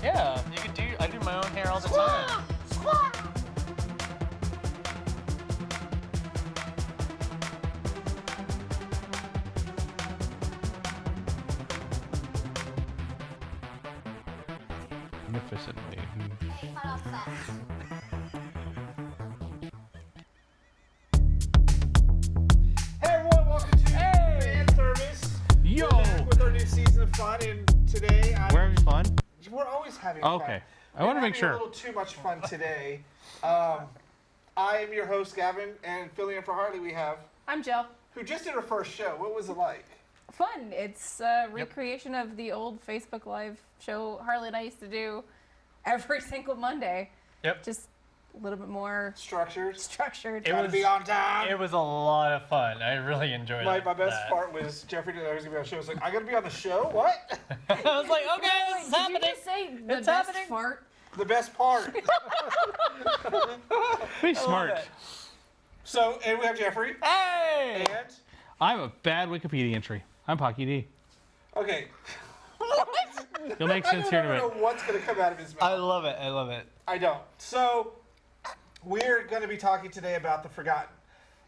Yeah, you could do. I do my own hair all the time. Magnificently. Hey everyone, welcome to Fanservice. Yo! We're back with our new season of fun, and today We're having fun? we're always having fun. Okay. I want to make We're sure. having a little too much fun today. I am your host Gavin, and filling in for Harley we have, I'm Jill. who just did her first show. What was it like? Fun. It's a recreation of the old Facebook Live show Harley and I used to do every single Monday. Yep. Just a little bit more Structures. structured. It Gotta was- be on time. It was a lot of fun. I really enjoyed My it. best part was Jeffrey did I was gonna be on the show. I was like, I gotta be on the show? What? I was like, okay, this is Did happening. you just say the It's best happening. fart? The best part. Be smart. it. So, and we have Jeffrey. Hey! And I'm a bad Wikipedia entry. I'm Pocky D. okay. You'll make sense here in a I don't minute. know what's gonna come out of his mouth. I love it. I love it. I don't. So, we're going to be talking today about The Forgotten.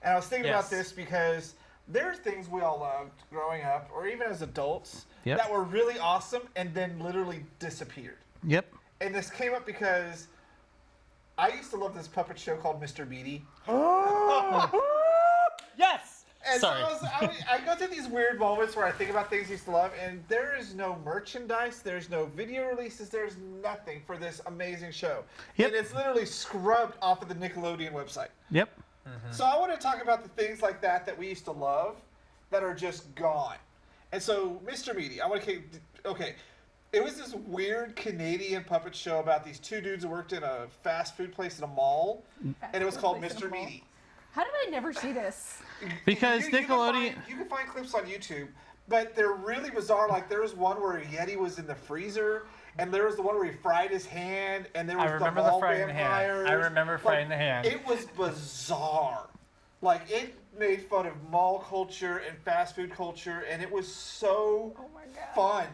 And I was thinking about Yes. this because there are things we all loved growing up, or even as adults, Yep. that were really awesome and then literally disappeared. Yep. And this came up because I used to love this puppet show called Mr. Beatty. Yes! And Sorry. so I go through these weird moments where I think about things I used to love, and there is no merchandise, there's no video releases, there's nothing for this amazing show. Yep. And it's literally scrubbed off of the Nickelodeon website. Yep. So I want to talk about the things like that we used to love that are just gone. And so, Mr. Meaty, okay, it was this weird Canadian puppet show about these two dudes who worked in a fast food place in a mall, and it was called Place in a Mr. mall. Meaty. How did I never see this? Because Nickelodeon. You can find clips on YouTube, but they're really bizarre. Like there was one where Yeti was in the freezer, and there was the one where he fried his hand, and there was I remember the the mall frying the hand. vampires. I remember frying the hand. It was bizarre. Like it made fun of mall culture and fast food culture, and it was so Oh my God. fun.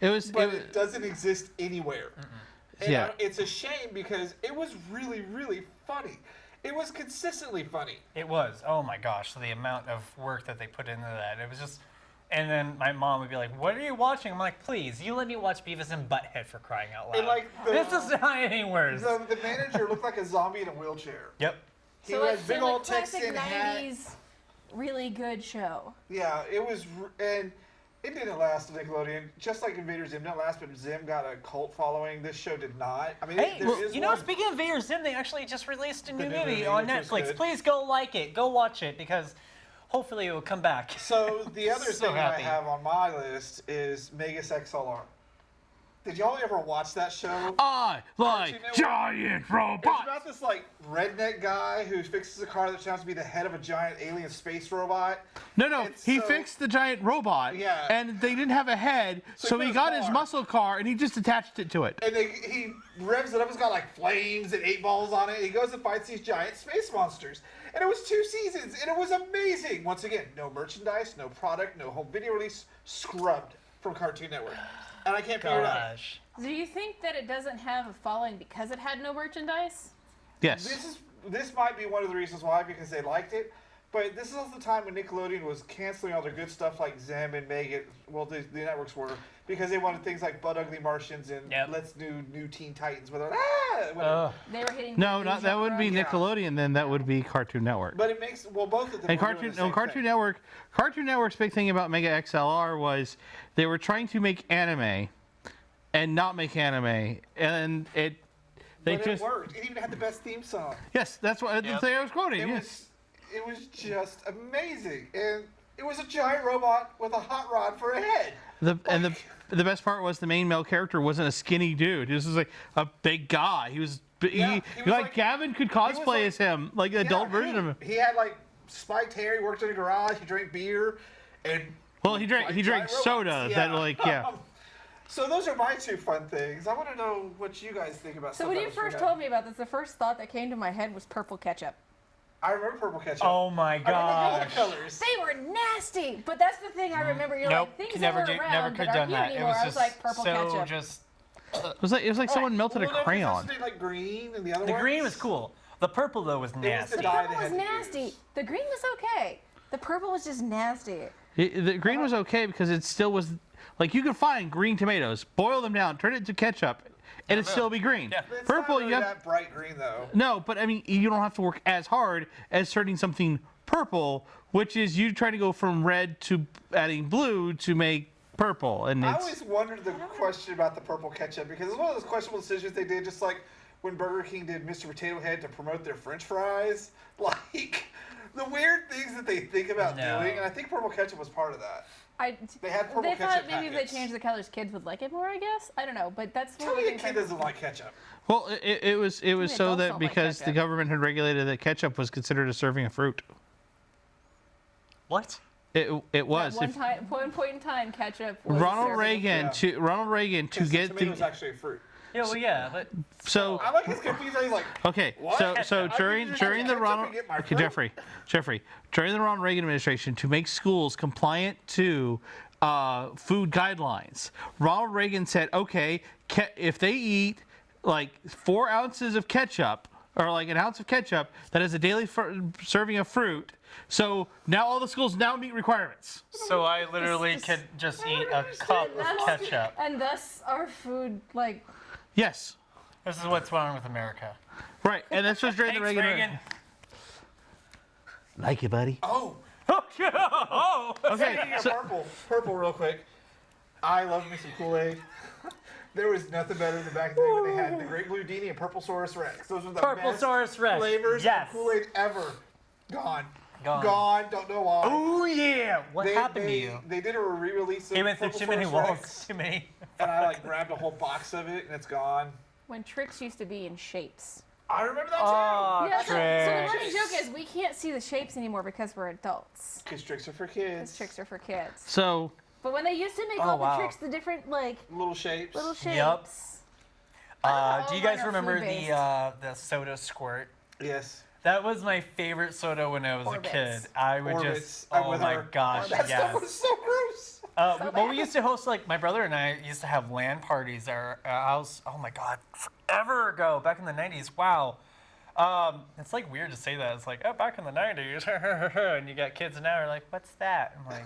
It was. But it doesn't exist anywhere. And Yeah. it's a shame because it was really, really funny. It was consistently funny. It was. Oh my gosh, the amount of work that they put into that. It was just. And then my mom would be like, "What are you watching?" I'm like, "Please, you let me watch Beavis and Butthead for crying out loud." And like this is not any worse. the manager looked like a zombie in a wheelchair. Yep. He So had big old classic Texan hat. 90s, really good show. Yeah, it was, and it didn't last on Nickelodeon. Just like Invader Zim didn't last, but Zim got a cult following. This show did not. I mean, Hey, there is you know, one- speaking of Vader Zim, they actually just released a new new movie movie, on which was Netflix. good. Please go like it. Go watch it because hopefully it will come back. So the other So thing happy. I have on my list is Megas XLR. Did y'all ever watch that show? I like Cartoon Network. giant It's robots. about this like redneck guy who fixes a car that turns out to be the head of a giant alien space robot. No, It's he so- fixed the giant robot. Yeah. And they didn't have a head, So so he he put a got his car. muscle car and he just attached it to it. And he revs it up. It's got like flames and 8 balls on it. He goes and fights these giant space monsters. And it was 2 seasons, and it was amazing. Once again, no merchandise, no product, no home video release, scrubbed from Cartoon Network. And I can't figure it out. Gosh. Do you think that it doesn't have a following because it had no merchandise? Yes. This might be one of the reasons why, because they liked it. But this is also the time when Nickelodeon was canceling all their good stuff like Zim and Megan. Well, the networks were, because they wanted things like Butt Ugly Martians and Yep. Let's Do New Teen Titans. Whatever. They were hitting. No, the not that would be genre. Yeah. Nickelodeon. Then that would be Cartoon Network. But it makes both of them. And were doing the same Cartoon thing. Network. Cartoon Network's big thing about Mega XLR was they were trying to make anime, and not make anime, and they But just it worked. It even had the best theme song. yes, that's what the Yep. thing I was quoting. It Yes. was just amazing, and it was a giant robot with a hot rod for a head. The best part was the main male character wasn't a skinny dude. He was just like a big guy. He was Yeah, he he was like like- Gavin could was cosplay like- as him, like an adult version of him. He had like spiked hair. He worked in a garage. He drank beer, and Well, he drank like he drank giant soda. robots. That like yeah. So those are my 2 fun things. I want to know what you guys think about. So stuff when that you was first forgotten. told me about this, the first thought that came to my head was purple ketchup. I remember Purple Ketchup. Oh my I remember all the gosh. colors. They were nasty, but that's the thing I remember. You're Nope. like things Never that are around never that could have aren't done here that. It anymore. was I just was like purple so ketchup. just It was like someone melted a Well, crayon. Wasn't it like green and the other The ones? green was cool. The purple though was the nasty. The dye purple they was had to nasty. use. The green was okay. The purple was just nasty. The green was okay because it still was like you could find green tomatoes, boil them down, turn it into ketchup, and it'd still be green. Yeah. It's Purple, not really you have that bright green though. no, but I mean you don't have to work as hard as turning something purple, which is you trying to go from red to adding blue to make purple, and I it's always wondered the question about the purple ketchup because it's one of those questionable decisions they did, just like when Burger King did Mr. Potato Head to promote their French fries. Like the weird things that they think about No. doing, and I think purple ketchup was part of that. They had purple thought ketchup maybe if packets. they changed the colors, kids would like it more. I guess I don't know, but that's one Tell of the me a things. kid doesn't like ketchup. well, it was so adults that don't like because the ketchup. government had regulated that ketchup was considered a serving of fruit. What? It was. At If one point in time, ketchup. Was Ronald serving- Reagan Yeah. to Ronald Reagan to Because get tomato is the actually a fruit. Yeah, well, yeah, but so I like his confused. He's like, okay What? so I during can during the ketchup Ronald and get my okay fruit? Jeffrey during the Ronald Reagan administration to make schools compliant to food guidelines, Ronald Reagan said, okay, if they eat like 4 ounces of ketchup or like an ounce of ketchup, that is a daily serving of fruit. So now all the schools now meet requirements. so I literally could just eat a cup of That's- ketchup. And thus, our food, like, Yes, This is what's wrong with America. right, and that's just during Thanks, the Reagan. Reagan. Like it, buddy. oh, Oh, Okay, speaking of so, purple, real quick. I love me some Kool-Aid. There was nothing better than back in the day when they had the Great Blue Dini and Purple Saurus Rex. Those were the Purple best Saurus Rex. flavors Yes. of Kool-Aid ever. Gone. Gone. Don't know why. Oh yeah. What happened to you? They did a re-release of He went through Purple too many Saurus walls. Rex, Too many. and I like grabbed a whole box of it, and it's gone. when tricks used to be in shapes. I remember that Oh, Yeah, so the Tricks. running joke is we can't see the shapes anymore because we're adults. too. Because tricks are for Because kids. tricks are for kids. so But when they used to make Oh, all wow. the tricks, the different, like, Little shapes. little shapes. Yup. Do you all guys mine are remember food-based. the soda squirt? Yes. That was my favorite soda when I was Orbits. a kid. I would Orbits. just, I'm oh with my her. gosh, That stuff was yes. so gross. Well, bad. we used to host, like, my brother and I used to have LAN parties at our house. Oh my God, forever ago, back in the 90s. Wow. It's like weird to say that. It's like, oh, back in the 90s, and you got kids now are like, what's that? I'm like,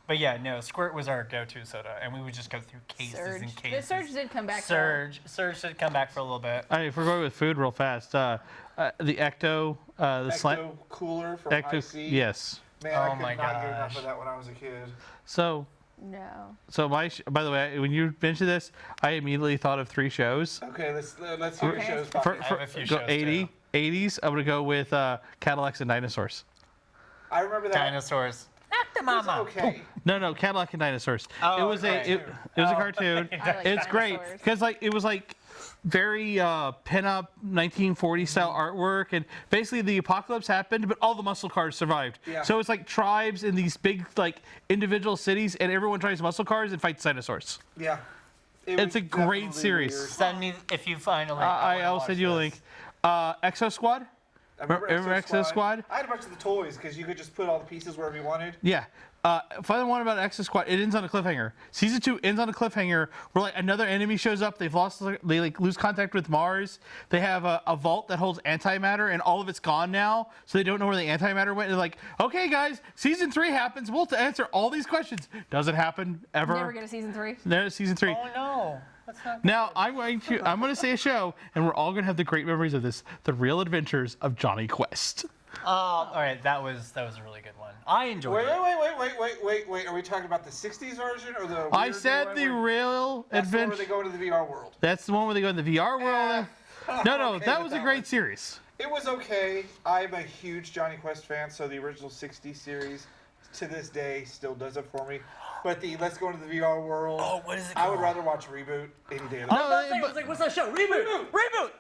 but yeah, no, Squirt was our go-to soda, and we would just go through cases Surge. and The cases. Surge did come back. though. Surge did come back for a little bit. if we're going with food real fast, the Ecto, the slime. Ecto Cooler from Ecto, IC. yes. Man, I Oh could my not get enough gosh. of that when I was a kid. So, No. by the way, when you mentioned this, I immediately thought of 3 shows. Okay, let's hear your Okay. shows. For, Pocky. I have a few go shows, 80s, I'm gonna go with Cadillacs and Dinosaurs. I remember that. Dinosaurs. Not the It was mama. okay. No, Cadillac and Dinosaurs. Oh, it was okay. it was a cartoon. I like It's great dinosaurs. because like it was like very pin-up 1940 style artwork, and basically the apocalypse happened, but all the muscle cars survived. Yeah. So it's like tribes in these big like individual cities, and everyone tries muscle cars and fights dinosaurs. Yeah. It's was a great definitely series. weird. Send me if you find a link. I'll send you a link. Exo Squad. I Remember Exo Squad? I had a bunch of the toys because you could just put all the pieces wherever you wanted. Yeah. Final one about Exo Squad. It ends on a cliffhanger. Season 2 ends on a cliffhanger where like another enemy shows up. They like lose contact with Mars. They have a vault that holds antimatter, and all of it's gone now. So they don't know where the antimatter went. They're like, okay, guys, season 3 happens. We'll have to answer all these questions. Does it happen ever? Never get a season 3. No, season 3. Oh no, that's not. Now I'm going to say a show, and we're all going to have the great memories of this: The Real Adventures of Johnny Quest. All right, that was a really good one. I enjoyed Wait, it. wait. Are we talking about the 60s version or the I weird said one the where- Real That's the one where Adventure. they go into the VR world. That's the one where they go in the VR world. No, Okay that with was a that great one. series. It was okay. I'm a huge Johnny Quest fan, so the original 60s series to this day still does it for me. But the Let's Go into the VR world. Oh, what is it I would called? rather watch Reboot any day of No, the week. I was like, what's that show? Reboot!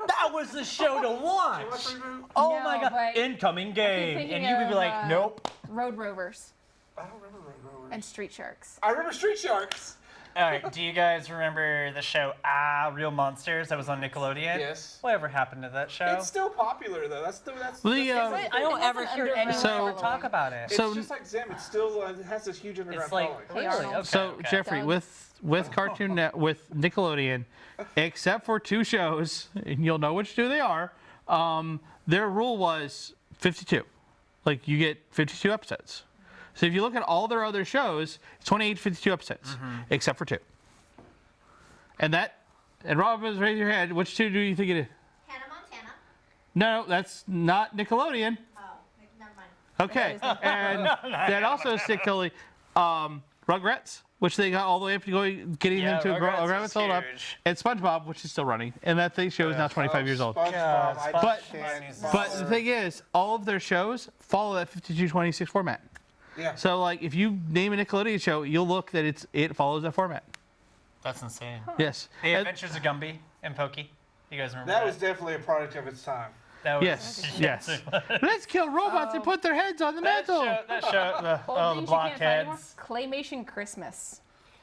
That was the show to watch! Watch Reboot? Oh No, my god, but incoming game. thinking And you could be of, like, nope. Road Rovers I don't remember Road Rovers. and Street Sharks. I remember Street Sharks. All right. Do you guys remember the show Real Monsters that was on Nickelodeon? Yes. Whatever happened to that show? It's still popular though. That's I don't It ever has an hear anyone underground ever talk following. about it. It's So- just like Zim. It's still it has this huge underground It's like following. really Arnold. okay. So okay. Jeffrey, Doug. with Cartoon Net, with Nickelodeon, except for 2 shows, and you'll know which 2 they are. Their rule was 52. Like you get 52 episodes. So if you look at all their other shows, it's 28 to 52 episodes, except for 2. And Robin, raise your hand. Which 2 do you think it is? Hannah Montana. No, that's not Nickelodeon. Oh, never mind. Okay, and that also is Nickelodeon. Rugrats, which they got all the way up to getting Yeah, them to Rugrats is sold up, huge. and SpongeBob, which is still running, and that show is now 25 years old. SpongeBob, I But- can't But the bother. thing is, all of their shows follow that 52-26 format. Yeah. So, like, if you name a Nickelodeon show, you'll look that it follows that format. That's insane. Yes. The And- Adventures of Gumby and Pokey. You guys remember That was definitely a product of its time. That was yes. Yes. Let's kill robots and put their heads on the That mantle. show, the Old things you can't find anymore. blockheads. Claymation Christmas.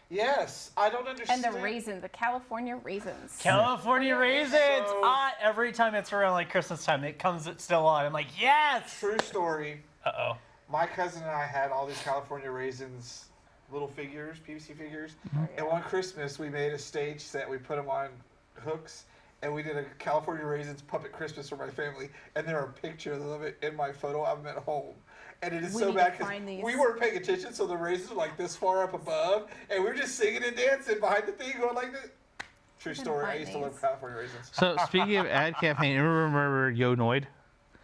Yes, I don't And understand. the raisins, the California raisins. California raisins. So- Every time it's around like Christmas time, it comes still on. I'm like, yes. True story. Uh-oh. My cousin and I had all these California raisins, little figures, PVC figures. And one Christmas, we made a stage set. We put them on hooks, and we did a California raisins puppet Christmas for my family. And there are pictures of it in my photo album at home. And it is We so need to bad because find these. we weren't paying attention, so the raisins were like this far up above, and we were just singing and dancing behind the thing, going like this. True story. I find used to love these. California raisins. So, speaking of ad campaign, you remember Yo Noid?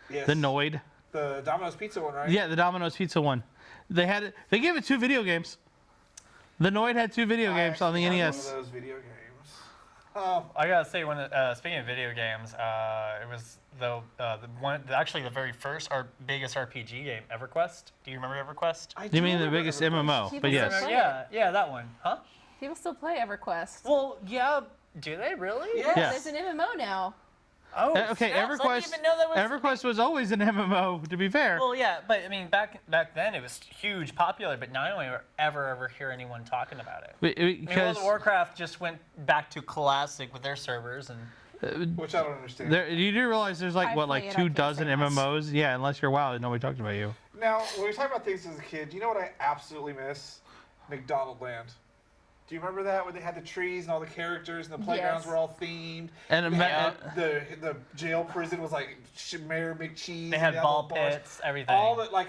Yes. The Noid? The Domino's Pizza one, right? Yeah, the Domino's Pizza one. They gave it 2 video games. The Noid had 2 video I games on the actually had NES. One of those video games. Oh, I gotta say, speaking of video games, it was actually the very first biggest RPG game, EverQuest. Do you remember EverQuest? I You do mean the remember biggest EverQuest. MMO? People But still yes. play Yeah, that one. Huh? People still play EverQuest. Well, yeah. Do they really? Yes. Yeah. There's an MMO now. Oh, Okay, snaps, I didn't EverQuest. even know that was. EverQuest was always an MMO. To be fair. Well, yeah, but I mean, back then it was huge, popular, but now I don't ever hear anyone talking about it. I mean, World Because of Warcraft just went back to classic with their servers, and Which I don't understand. you do realize there's like I what, play like it, I 2 can't dozen say much. MMOs? Yeah, unless you're WoW, nobody talks about you. Now, when we talk about things as a kid, you know what I absolutely miss? McDonald Land. Do you remember that, where they had the trees and all the characters and the playgrounds Yes. were all themed? And They ima- had the jail prison was like Mayor McCheese. they and had the ball little bars. pits, everything. All the like,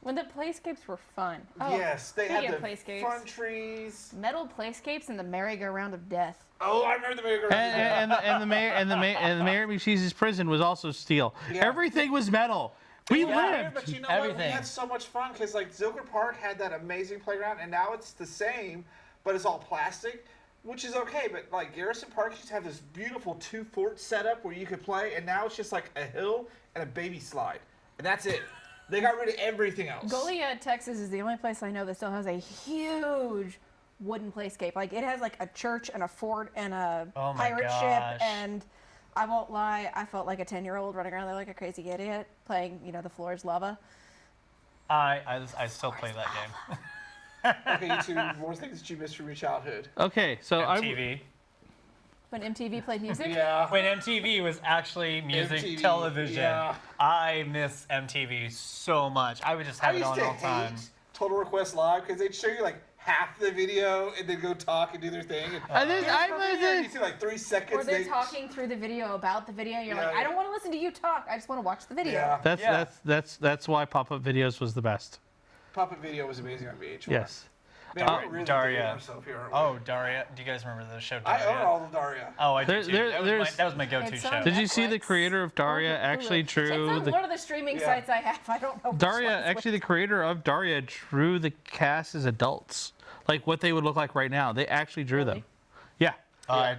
When the playscapes were fun. Oh, yes, they had speaking the of playscapes. fun trees. Metal playscapes and the merry-go-round of death. Oh, I remember the merry-go-round. and the mayor McCheese's prison was also steel. Yeah. Everything was metal. We Yeah, lived. but you know what? We Everything. had so much fun because like Zilker Park had that amazing playground, and now it's the same, but it's all plastic, which is okay. But like Garrison Park used to have this beautiful 2-fort setup where you could play, and now it's just like a hill and a baby slide, and that's it. They got rid of everything else. Goliad, Texas is the only place I know that still has a huge wooden playscape. Like it has like a church and a fort and a Oh my pirate gosh. ship, and I won't lie, I felt like a 10-year-old running around there like a crazy idiot playing, the floor is lava. I still play that game. Okay, you two, more things that you missed from your childhood. Okay, so MTV. When MTV played music. Yeah. When MTV was actually music MTV, television, yeah. I miss MTV so much. I would just have I it used on to all the time. hate Total Request Live because they'd show you like half the video and then go talk and do their thing. And this- here's I my was video, in- you see like 3 seconds. Or they're they- talking through the video about the video. You're Yeah, like, yeah. I don't want to listen to you talk. I just want to watch the video. Yeah. that's why pop-up videos was the best. Puppet video was amazing on VH1. Yes. Man, we're really Daria. dating ourselves here, aren't we? Oh, Daria. Do you guys remember the show I Daria? own all of Daria. Oh, I There- do too. there- That there's- was my go-to It's show. on Did you see the Netflix. creator of Daria Hulu. actually It's drew on the one of the streaming Yeah. sites I have. I don't know. which Daria? one's Actually, the creator of Daria drew the cast as adults, like what they would look like right now. They actually drew them. Yeah. I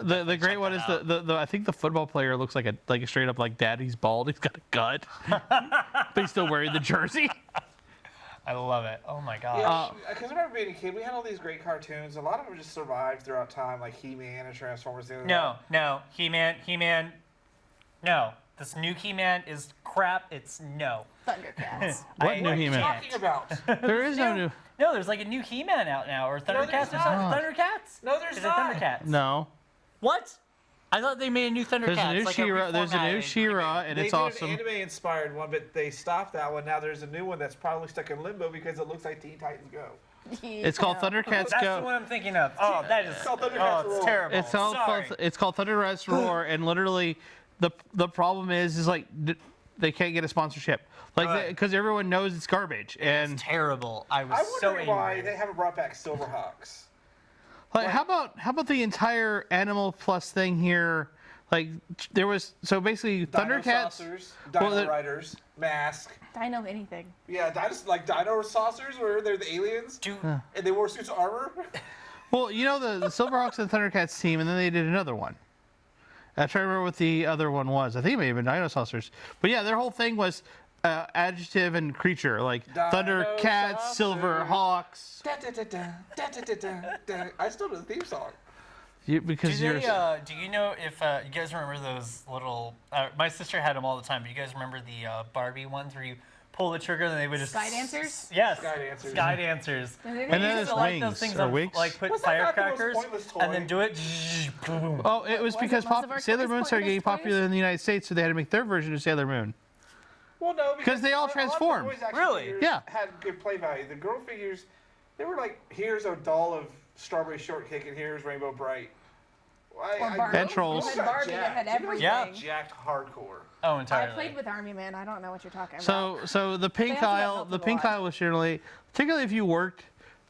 The great one is the I think the football player looks like a straight up like dad. He's bald. He's got a gut, but he's still wearing the jersey. I love it. Oh my god. Yeah, because I remember being a kid, we had all these great cartoons. A lot of them just survived throughout time, like He-Man and Transformers. No, He-Man. No, this new He-Man is crap. It's no. Thundercats. What new He-Man? Talking about? There is no new. No, there's like a new He-Man out now, or Thundercats. there's There's not. not. Thundercats? No, there's Is not. it Thundercats? No. What? I thought they made a new Thundercats. There's a new like She-Ra. There's a new reformatted. She-Ra, and They it's did awesome. an anime-inspired one, but they stopped that one. Now there's a new one that's probably stuck in limbo because it looks like Teen Titans Go. It's called Thundercats That's Go. the one I'm thinking of. Oh, that is. It's called Thundercats Oh, it's Roar. terrible. It's called Thundercats Roar, and literally, the problem is like they can't get a sponsorship, like Right. because everyone knows it's garbage, and terrible. I was I'm so wondering angry. why they haven't brought back Silverhawks. like how about the entire Animal Plus thing here? Like there was so basically Thundercats. Dino-saucers, Dino Well, Riders, Mask. Dino anything. Yeah, like Dino Saucers where they're the aliens Do, and they wore suits of armor. Well, you know the Silverhawks and Thundercats team, and then they did another one. I'm trying to remember what the other one was. I think it may have been Dinosaurs. But yeah, their whole thing was adjective and creature, like Thundercats, Silverhawks. Da, da, da, da, da, da, da, da, da. I still know the theme song. Because do, you're. do you know if you guys remember those little? My sister had them all the time. But you guys remember the Barbie ones where you pull the trigger and they would just Sky dancers? Yes, Sky dancers. Sky dancers. And And We then used there's to like wings those things or on, wigs. like put Was that not the most firecrackers pointless toy? and then do it. Boom. Oh, it was Was because it most of our Sailor toys Moon started getting pointless popular toys? in the United States, so they had to make their version of Sailor Moon. Well, no, Because they all a lot of the transform. boys action Really? figures Yeah. Had good play value. The girl figures, they were like, here's a doll of Strawberry Shortcake and here's Rainbow Bright. Or Barbie. And Trolls. You had Barbie that had everything. Yeah. Jacked hardcore. Oh, I entirely. played with Army Man. I don't know what you're talking about. So the pink also got aisle, melted the a pink lot. aisle was generally, particularly if you worked.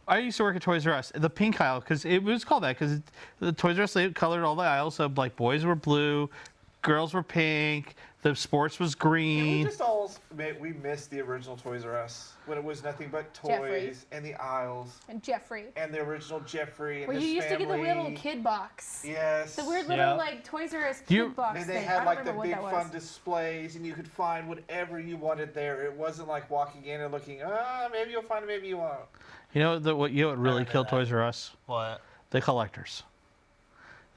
I used to work at Toys R Us. The pink aisle, because it was called that, because the Toys R Us they colored all the aisles. So like boys were blue, girls were pink, the sports was And we green. just all we missed the original Toys R Us when it was nothing but toys Jeffrey. and the aisles And Jeffrey. and the original Jeffrey and Where his you used to family. get the weird little kid box. Yes. The weird little Yeah. like Toys R Us You- kid box And they thing. I had don't like the remember big what that fun was. displays, and you could find whatever you wanted there. It wasn't like walking in and looking, maybe you'll find it, maybe you won't. You know what really remember killed that. Toys R Us? What? The collectors.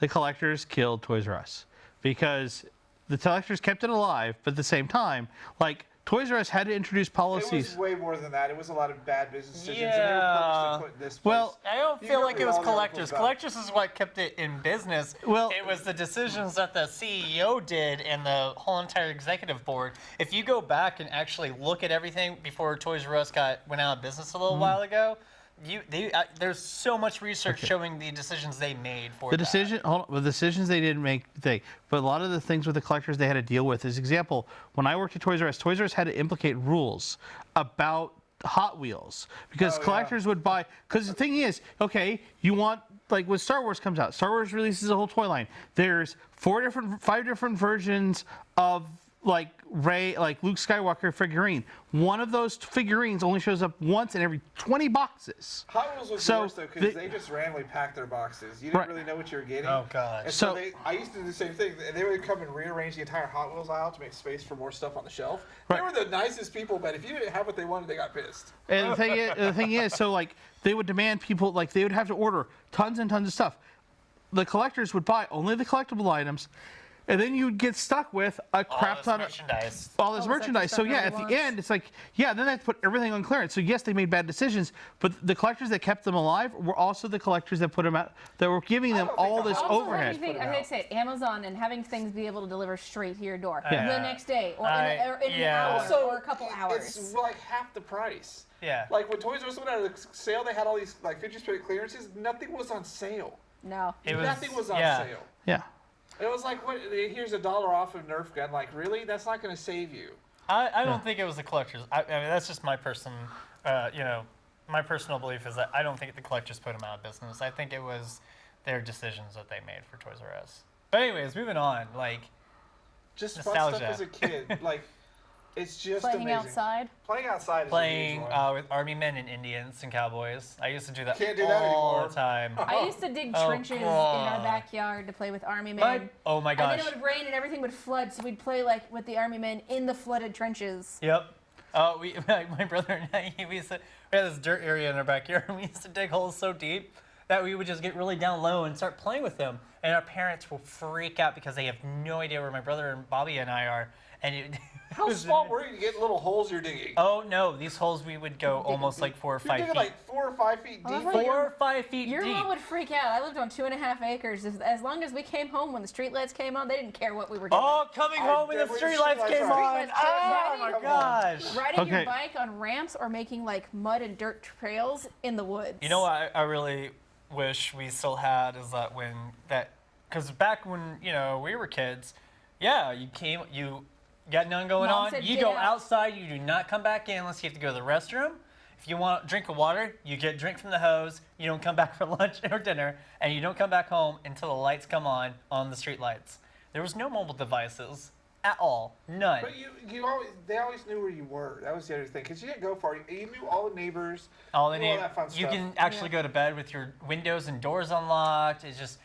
The collectors killed Toys R Us because the collectors kept it alive, but at the same time, like Toys R Us had to introduce It policies. was way more than that. It was a lot of bad business decisions, and they Yeah. were purposely put this place. Well, I don't You feel can like read it was all the articles collectors. about it. Collectors is what kept it in business. Well- it was the decisions that the CEO did and the whole entire executive board. If you go back and actually look at everything before Toys R Us went out of business a little while ago, there's so much research showing the decisions they made for The that. the decisions they didn't make, but a lot of the things with the collectors they had to deal with. As example, when I worked at Toys R Us had to implicate rules about Hot Wheels because Oh, yeah. collectors would buy. Because the thing is, okay, you want like when Star Wars comes out, Star Wars releases a whole toy line. There's 5 different versions of like Luke Skywalker figurine. One of those figurines only shows up once in every 20 boxes. Hot Wheels was So, worse though because the- they just randomly packed their boxes. You didn't Right. really know what you were getting. Oh, God. And So- I used to do the same thing. They would come and rearrange the entire Hot Wheels aisle to make space for more stuff on the shelf. They Right. were the nicest people, but if you didn't have what they wanted, they got pissed. And the thing is, so like they would demand people like they would have to order tons and tons of stuff. The collectors would buy only the collectible items, and then you'd get stuck with a crap this ton of merchandise. all this All this merchandise. extra So stuff yeah, at nobody the wants. end, it's like then they have to put everything on clearance. So yes, they made bad decisions, but the collectors that kept them alive were also the collectors that put them out, that were giving them don't think all the this Hot Also, Wheels overhead. everything, I hate to say it, Amazon and having things be able to deliver straight to your door Yeah. the next day or in Yeah. an hour Also, or a couple hours. It's like half the price. Yeah. Like when Toys R Us went out of the sale, they had all these like 50% clearances. Nothing was on sale. No. Nothing was on yeah. sale. Yeah. It was like, what? Here's $1 off of Nerf gun. Like, really? That's not going to save you. I don't think it was the collectors. I mean, that's just my my personal belief is that I don't think the collectors put them out of business. I think it was their decisions that they made for Toys R Us. But anyways, moving on. Like, Just fun Nostalgia. stuff as a kid. Like, it's just Playing amazing. outside. Playing outside is playing a huge one. with army men and Indians and cowboys. I used to do that Can't do that all anymore. the time. I used to dig Oh, trenches in God. our backyard to play with Army Men. Oh my And then gosh. it would rain and everything would flood, so we'd play like with the Army Men in the flooded trenches. Yep. My brother and I, we had this dirt area in our backyard, and we used to dig holes so deep. that we would just get really down low and start playing with them. And our parents will freak out because they have no idea where my brother and Bobby and I are. And it, How small were you to get little holes you're digging? oh no, these holes we would go almost like 4 or You're 5 digging feet. like 4 or 5 feet Oh, deep. that's right. 4 or 5 feet Your deep. mom would freak out. I lived on 2.5 acres. As long as we came home when the streetlights came on, they didn't care what we were doing. Oh, coming home when the definitely streetlights came on. Streetlights Oh came my on. gosh. Riding Okay. your bike on ramps or making like mud and dirt trails in the woods. You know what I really wish we still had is that because back when we were kids, yeah, you got none going Mom on. said, You "Get go out." outside. You do not come back in unless you have to go to the restroom. If you want a drink of water, you get a drink from the hose. You don't come back for lunch or dinner, and you don't come back home until the lights come on the street lights. There was no mobile devices at all, none. But they always knew where you were. That was the other thing, because you didn't go far. You knew all the neighbors. All they knew all need, that fun you stuff. can actually go to bed with your windows and doors unlocked. It's just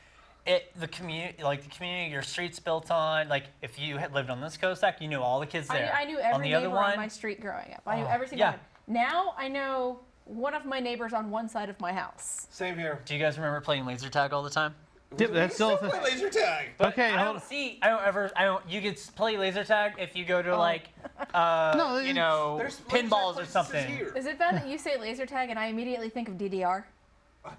the community, your street's built on. Like if you had lived on this cul-de-sac, you knew all the kids there. I knew on every the other neighbor one, on my street growing up. I knew Oh, every single yeah. one. Now I know one of my neighbors on one side of my house. Same here. do you guys remember playing laser tag all the time? Yep, that's still a Play thing. laser tag. Okay, I hold don't. You could play laser tag if you go to No, There's pinballs or places something. here. Is it bad that you say laser tag and I immediately think of DDR?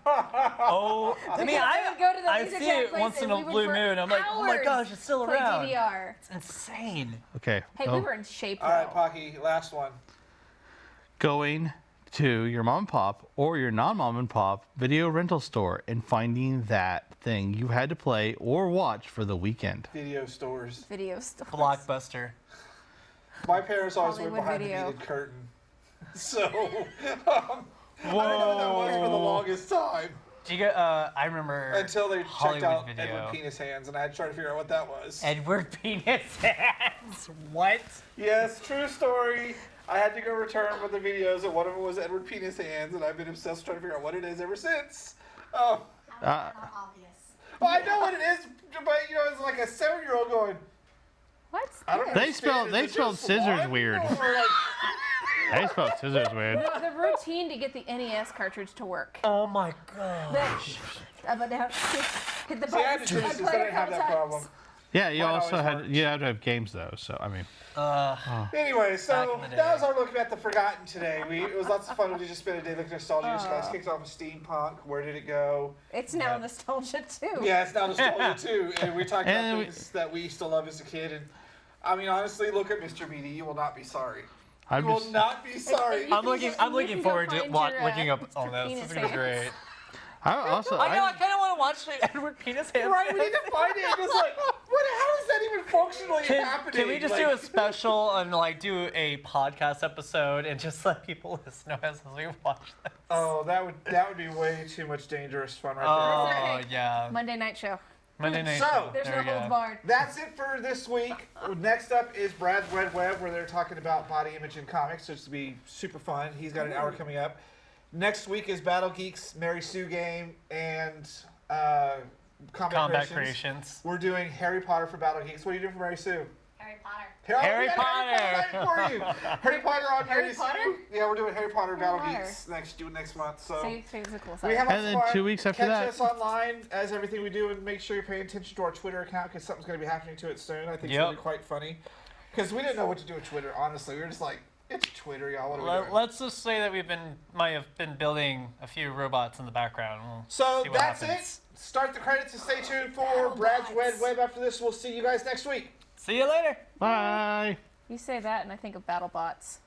Oh, I mean, Because I would go to the I laser see tag it place once in and a we would blue for moon. I'm like, oh my hours gosh, it's still play around. DDR. It's insane. Okay. Hey, oh. we were in shape All right, though. Pocky, last one. Going to your mom and pop or your non-mom and pop video rental store and finding that thing you had to play or watch for the weekend. Video stores. Video stores. Blockbuster. My parents always went Hollywood behind Video. the beaded curtain. So, I didn't know what that was for the longest time. Do you get? I remember Until they checked Hollywood out Video. Edward Penis Hands, and I had to try to figure out what that was. Edward Penis Hands. What? Yes, true story. I had to go return with the videos, and one of them was Edward Penis Hands, and I've been obsessed with trying to figure out what it is ever since. Oh, Not obvious. well, I know what it is, but it's like a 7-year-old going, What's I don't this? They understand. spelled- Is they it spelled just scissors one? weird. Or like, I spelled scissors weird. The routine to get the NES cartridge to work. Oh my god. But now, hit the see, I had button. to Genesis, I didn't have that problem. Yeah, you Mine also always had worked. you had to have games though. So I mean, Anyway, Back so in the day. that was our look at the Forgotten today. It was lots of fun. We just spent a day looking at nostalgia. This guys kicked off with steampunk. Where did it go? It's now nostalgia too. Yeah, it's now nostalgia too. And we talked about And we- things that we used to love as a kid. And I mean, honestly, look at Mr. Beatty. You will not be sorry. I'm You will just not be sorry. You I'm can looking. go- I'm you looking can go forward to find your, looking up Mr. all this. Penis This is gonna be Hands. great. I also I know. I kind of want to watch the Edward Penis Hands. Right, we need to find it. It's like, how is that even functionally happening? Can we just do a special and do a podcast episode and just let people listen to us as we watch this? Oh, that would be way too much dangerous fun right Oh Okay. yeah. Monday night show. Monday night. So, Show. There's There no we go. holds barred. there. That's it for this week. Next up is Brad's Red Web, where they're talking about body image in comics. So it's to be super fun. He's got an hour coming up. Next week is Battle Geeks, Mary Sue game, and Combat Creations. We're doing Harry Potter for Battle Geeks. What are you doing for Mary Sue? Harry Potter. Harry we got Potter. Harry Potter night for you. Harry Potter on Harry Mary Potter? Sue. Yeah, we're doing Harry Potter Battle Potter. Geeks next month. So See, it's a cool we side. have And then lots of fun. 2 weeks after Catch that. us online as everything we do, and make sure you're paying attention to our Twitter account because something's going to be happening to it soon. I think it's Yep. going to be quite funny because we didn't know what to do with Twitter. Honestly, we were just like, it's Twitter, y'all. What are we doing? Let's just say that might have been building a few robots in the background. We'll So see what that's happens. it. Start the credits and stay tuned for Brad's Red Web after this. We'll see you guys next week. See you later. bye. You say that, and I think of BattleBots.